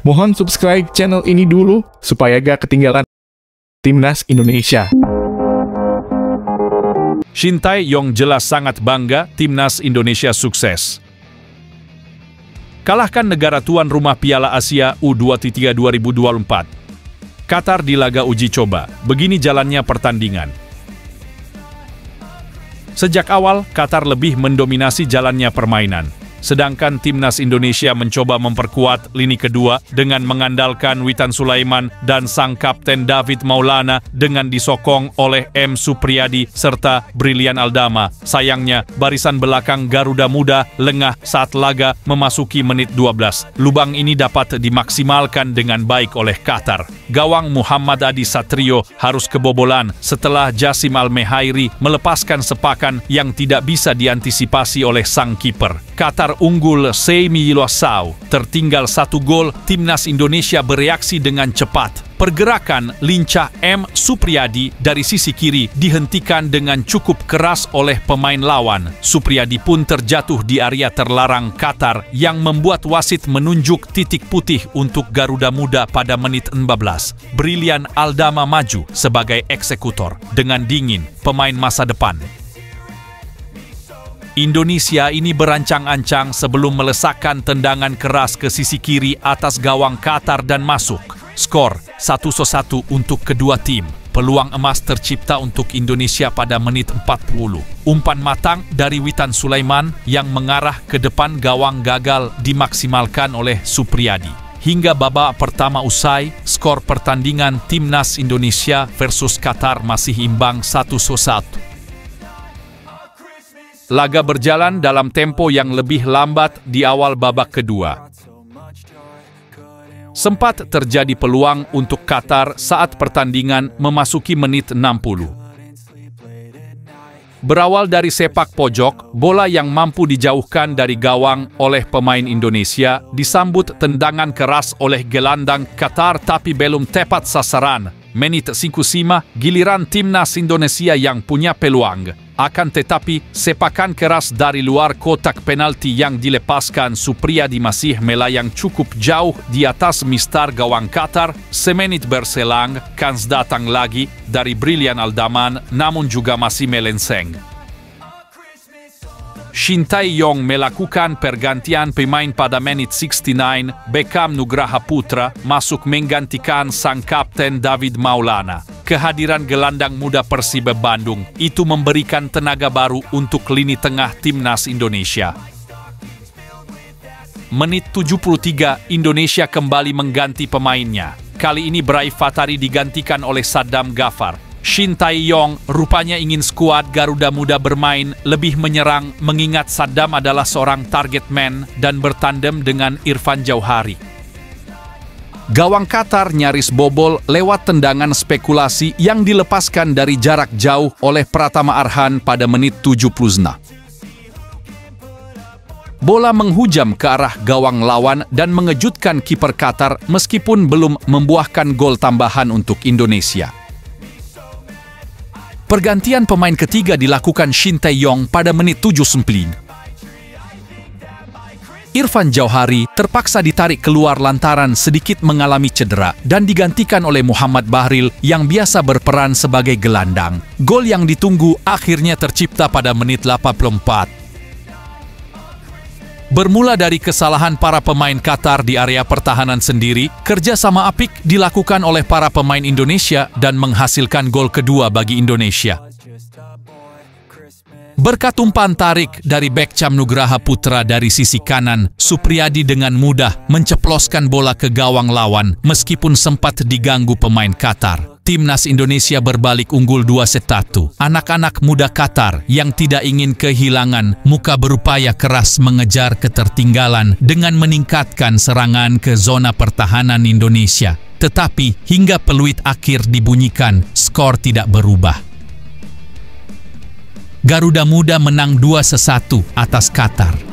Mohon subscribe channel ini dulu, supaya gak ketinggalan Timnas Indonesia. Shin Tae-yong jelas sangat bangga Timnas Indonesia sukses. Kalahkan negara tuan rumah Piala Asia U23 2024. Qatar di laga uji coba, begini jalannya pertandingan. Sejak awal, Qatar lebih mendominasi jalannya permainan. Sedangkan Timnas Indonesia mencoba memperkuat lini kedua dengan mengandalkan Witan Sulaiman dan sang kapten David Maulana dengan disokong oleh M. Supriyadi serta Brilliant Aldama. Sayangnya, barisan belakang Garuda Muda lengah saat laga memasuki menit 12. Lubang ini dapat dimaksimalkan dengan baik oleh Qatar. Gawang Muhammad Adi Satrio harus kebobolan setelah Jassim Al-Mehairi melepaskan sepakan yang tidak bisa diantisipasi oleh sang kiper. Qatar unggul Semi Iloasau. Tertinggal 1 gol, Timnas Indonesia bereaksi dengan cepat. Pergerakan lincah M. Supriyadi dari sisi kiri dihentikan dengan cukup keras oleh pemain lawan. Supriyadi pun terjatuh di area terlarang Qatar yang membuat wasit menunjuk titik putih untuk Garuda Muda pada menit 14. Brilliant Aldama maju sebagai eksekutor dengan dingin pemain masa depan. Indonesia ini berancang-ancang sebelum melesakkan tendangan keras ke sisi kiri atas gawang Qatar dan masuk. Skor 1-1 untuk kedua tim. Peluang emas tercipta untuk Indonesia pada menit 40. Umpan matang dari Witan Sulaiman yang mengarah ke depan gawang gagal dimaksimalkan oleh Supriyadi. Hingga babak pertama usai, skor pertandingan Timnas Indonesia versus Qatar masih imbang 1-1. Laga berjalan dalam tempo yang lebih lambat di awal babak kedua. Sempat terjadi peluang untuk Qatar saat pertandingan memasuki menit 60. Berawal dari sepak pojok, bola yang mampu dijauhkan dari gawang oleh pemain Indonesia disambut tendangan keras oleh gelandang Qatar tapi belum tepat sasaran. Menit 55, giliran Timnas Indonesia yang punya peluang. Akan tetapi, sepakan keras dari luar kotak penalti yang dilepaskan Supriyadi masih melayang cukup jauh di atas mistar gawang Qatar. Semenit berselang, kans datang lagi dari Brilliant Aldaman, namun juga masih melenceng. Shin Tae-yong melakukan pergantian pemain pada menit 69, Beckham Nugraha Putra masuk menggantikan sang kapten David Maulana. Kehadiran gelandang muda Persiba Bandung itu memberikan tenaga baru untuk lini tengah Timnas Indonesia. Menit 73, Indonesia kembali mengganti pemainnya. Kali ini Braif Fatari digantikan oleh Saddam Ghaffar. Shin Tae-yong rupanya ingin skuad Garuda Muda bermain lebih menyerang mengingat Saddam adalah seorang target man dan bertandem dengan Irfan Jauhari. Gawang Qatar nyaris bobol lewat tendangan spekulasi yang dilepaskan dari jarak jauh oleh Pratama Arhan pada menit 76. Bola menghujam ke arah gawang lawan dan mengejutkan kiper Qatar meskipun belum membuahkan gol tambahan untuk Indonesia. Pergantian pemain ketiga dilakukan Shin Tae-yong pada menit 79. Irfan Jauhari terpaksa ditarik keluar lantaran sedikit mengalami cedera dan digantikan oleh Muhammad Bahril yang biasa berperan sebagai gelandang. Gol yang ditunggu akhirnya tercipta pada menit 84. Bermula dari kesalahan para pemain Qatar di area pertahanan sendiri, kerjasama apik dilakukan oleh para pemain Indonesia dan menghasilkan gol kedua bagi Indonesia. Berkat umpan tarik dari Beckham Nugraha Putra dari sisi kanan, Supriyadi dengan mudah menceploskan bola ke gawang lawan meskipun sempat diganggu pemain Qatar. Timnas Indonesia berbalik unggul 2-1. Anak-anak muda Qatar yang tidak ingin kehilangan muka berupaya keras mengejar ketertinggalan dengan meningkatkan serangan ke zona pertahanan Indonesia. Tetapi hingga peluit akhir dibunyikan, skor tidak berubah. Garuda Muda menang 2-1 atas Qatar.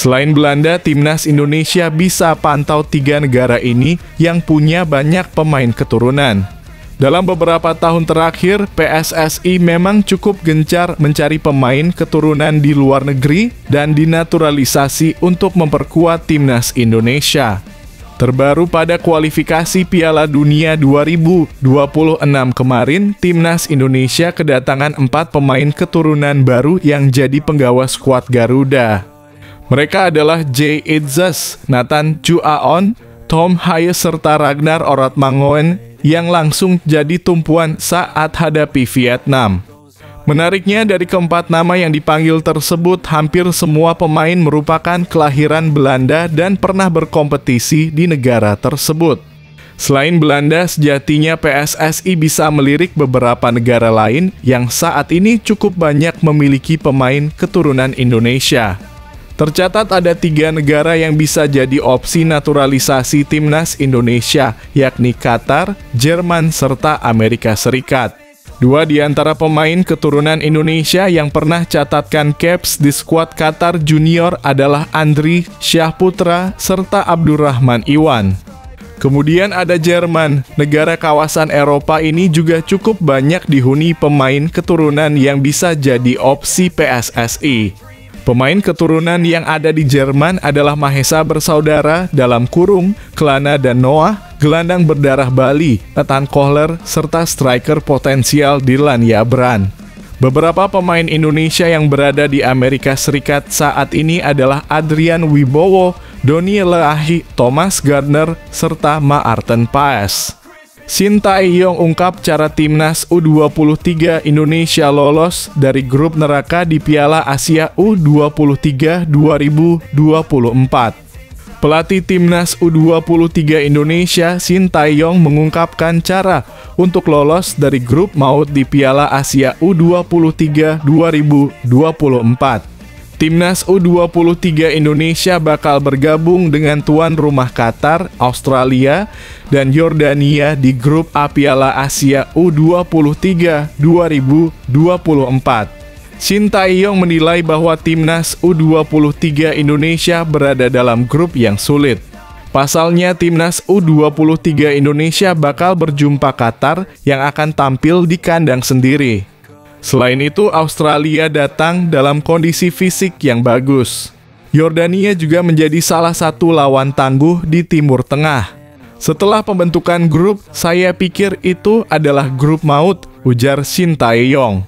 Selain Belanda, timnas Indonesia bisa pantau 3 negara ini yang punya banyak pemain keturunan. Dalam beberapa tahun terakhir, PSSI memang cukup gencar mencari pemain keturunan di luar negeri dan dinaturalisasi untuk memperkuat timnas Indonesia. Terbaru pada kualifikasi Piala Dunia 2026 kemarin, timnas Indonesia kedatangan 4 pemain keturunan baru yang jadi penggawa skuad Garuda. Mereka adalah Jay Itzes, Nathan Chuaon, Tom Hayes serta Ragnar Orotmangoen yang langsung jadi tumpuan saat hadapi Vietnam. Menariknya, dari keempat nama yang dipanggil tersebut, hampir semua pemain merupakan kelahiran Belanda dan pernah berkompetisi di negara tersebut. Selain Belanda, sejatinya PSSI bisa melirik beberapa negara lain yang saat ini cukup banyak memiliki pemain keturunan Indonesia. Tercatat ada 3 negara yang bisa jadi opsi naturalisasi timnas Indonesia, yakni Qatar, Jerman, serta Amerika Serikat. 2 di antara pemain keturunan Indonesia yang pernah catatkan caps di skuad Qatar Junior adalah Andri Syahputra serta Abdurrahman Iwan. Kemudian ada Jerman. Negara kawasan Eropa ini juga cukup banyak dihuni pemain keturunan yang bisa jadi opsi PSSI. Pemain keturunan yang ada di Jerman adalah Mahesa bersaudara dalam kurung, Klana dan Noah, gelandang berdarah Bali, Nathan Kohler, serta striker potensial Dylan Yabran. Beberapa pemain Indonesia yang berada di Amerika Serikat saat ini adalah Adrian Wibowo, Doni Leahi, Thomas Gardner, serta Maarten Paes. Shin Tae-yong ungkap cara timnas U23 Indonesia lolos dari grup neraka di Piala Asia U23 2024. Pelatih timnas U23 Indonesia, Shin Tae-yong, mengungkapkan cara untuk lolos dari grup maut di Piala Asia U23 2024. Timnas U23 Indonesia bakal bergabung dengan tuan rumah Qatar, Australia, dan Yordania di grup A Piala Asia U23 2024. Shin Tae-yong menilai bahwa timnas U23 Indonesia berada dalam grup yang sulit. Pasalnya, timnas U23 Indonesia bakal berjumpa Qatar yang akan tampil di kandang sendiri. Selain itu, Australia datang dalam kondisi fisik yang bagus. Yordania juga menjadi salah satu lawan tangguh di Timur Tengah. Setelah pembentukan grup, saya pikir itu adalah grup maut, ujar Shin Tae-yong.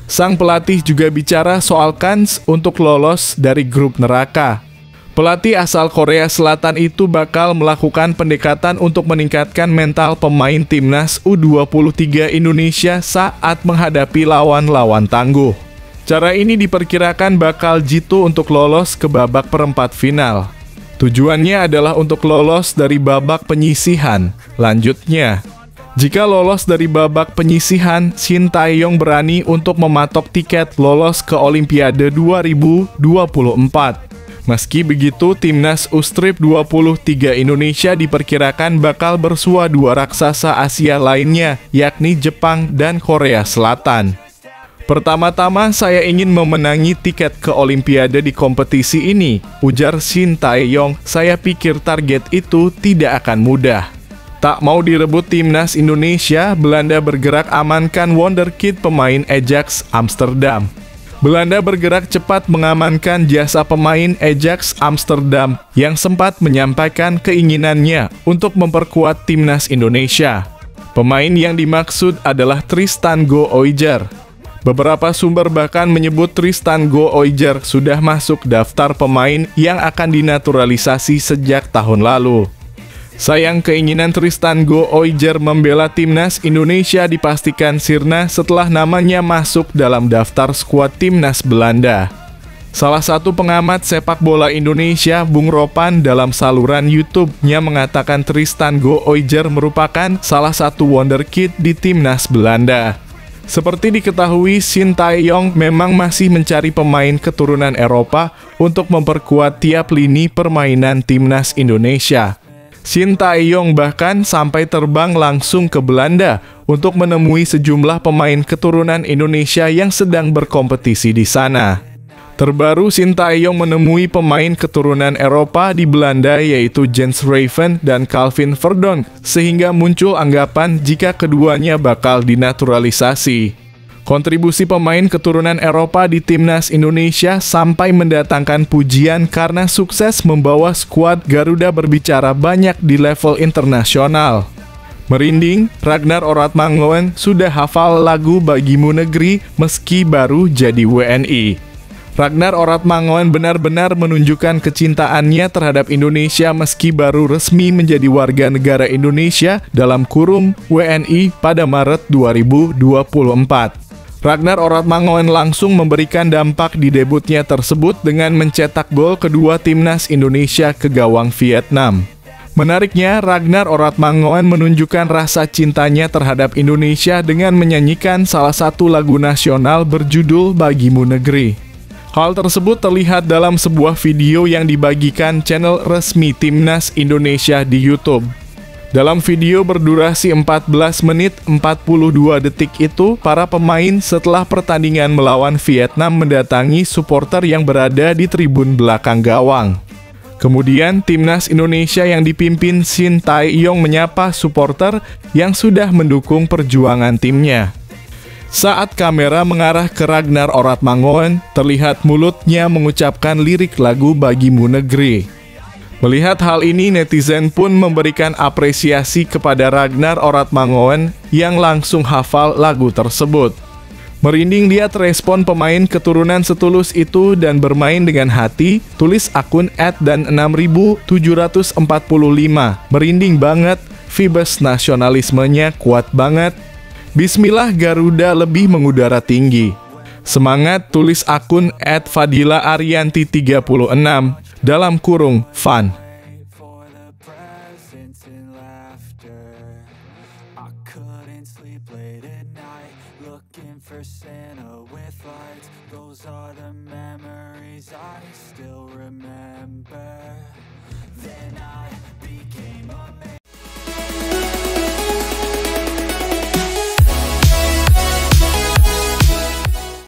Sang pelatih juga bicara soal kans untuk lolos dari grup neraka. Pelatih asal Korea Selatan itu bakal melakukan pendekatan untuk meningkatkan mental pemain timnas U23 Indonesia saat menghadapi lawan-lawan tangguh. Cara ini diperkirakan bakal jitu untuk lolos ke babak perempat final. Tujuannya adalah untuk lolos dari babak penyisihan. Lanjutnya, jika lolos dari babak penyisihan, Shin Tae-yong berani untuk mematok tiket lolos ke Olimpiade 2024. Meski begitu, timnas U-Strip 23 Indonesia diperkirakan bakal bersua dua raksasa Asia lainnya, yakni Jepang dan Korea Selatan. Pertama-tama saya ingin memenangi tiket ke Olimpiade di kompetisi ini, ujar Shin Tae-yong. Saya pikir target itu tidak akan mudah. Tak mau direbut timnas Indonesia, Belanda bergerak amankan wonderkid pemain Ajax Amsterdam. Belanda bergerak cepat mengamankan jasa pemain Ajax Amsterdam yang sempat menyampaikan keinginannya untuk memperkuat timnas Indonesia. Pemain yang dimaksud adalah Tristan Go-Oijer. Beberapa sumber bahkan menyebut Tristan Go-Oijer sudah masuk daftar pemain yang akan dinaturalisasi sejak tahun lalu. Sayang, keinginan Tristan Go-Oijer membela timnas Indonesia dipastikan sirna setelah namanya masuk dalam daftar skuad timnas Belanda. Salah satu pengamat sepak bola Indonesia, Bung Ropan, dalam saluran YouTube-nya mengatakan Tristan Go-Oijer merupakan salah satu wonderkid di timnas Belanda. Seperti diketahui, Shin Tae-yong memang masih mencari pemain keturunan Eropa untuk memperkuat tiap lini permainan timnas Indonesia. Shin Tae-yong bahkan sampai terbang langsung ke Belanda untuk menemui sejumlah pemain keturunan Indonesia yang sedang berkompetisi di sana. Terbaru, Shin Tae-yong menemui pemain keturunan Eropa di Belanda yaitu Jens Raven dan Calvin Verdonk, sehingga muncul anggapan jika keduanya bakal dinaturalisasi. Kontribusi pemain keturunan Eropa di timnas Indonesia sampai mendatangkan pujian karena sukses membawa skuad Garuda berbicara banyak di level internasional. Merinding, Ragnar Oratmangoen sudah hafal lagu Bagimu Negeri meski baru jadi WNI. Ragnar Oratmangoen benar-benar menunjukkan kecintaannya terhadap Indonesia meski baru resmi menjadi warga negara Indonesia dalam kurung WNI pada Maret 2024. Ragnar Oratmangoen langsung memberikan dampak di debutnya tersebut dengan mencetak gol kedua timnas Indonesia ke gawang Vietnam. Menariknya, Ragnar Oratmangoen menunjukkan rasa cintanya terhadap Indonesia dengan menyanyikan salah satu lagu nasional berjudul Bagimu Negeri. Hal tersebut terlihat dalam sebuah video yang dibagikan channel resmi timnas Indonesia di YouTube. Dalam video berdurasi 14 menit 42 detik itu, para pemain setelah pertandingan melawan Vietnam mendatangi supporter yang berada di tribun belakang gawang. Kemudian, timnas Indonesia yang dipimpin Shin Tae-yong menyapa supporter yang sudah mendukung perjuangan timnya. Saat kamera mengarah ke Ragnar Oratmangoen, terlihat mulutnya mengucapkan lirik lagu Bagimu Negeri. Melihat hal ini, netizen pun memberikan apresiasi kepada Ragnar Oratmangoen yang langsung hafal lagu tersebut. Merinding lihat respon pemain keturunan setulus itu dan bermain dengan hati, tulis akun @dan6745. Merinding banget, vibes nasionalismenya kuat banget. Bismillah, Garuda lebih mengudara tinggi. Semangat, tulis akun @fadila arianti36 dalam kurung fun. Santa with lights, those are the memories I still remember.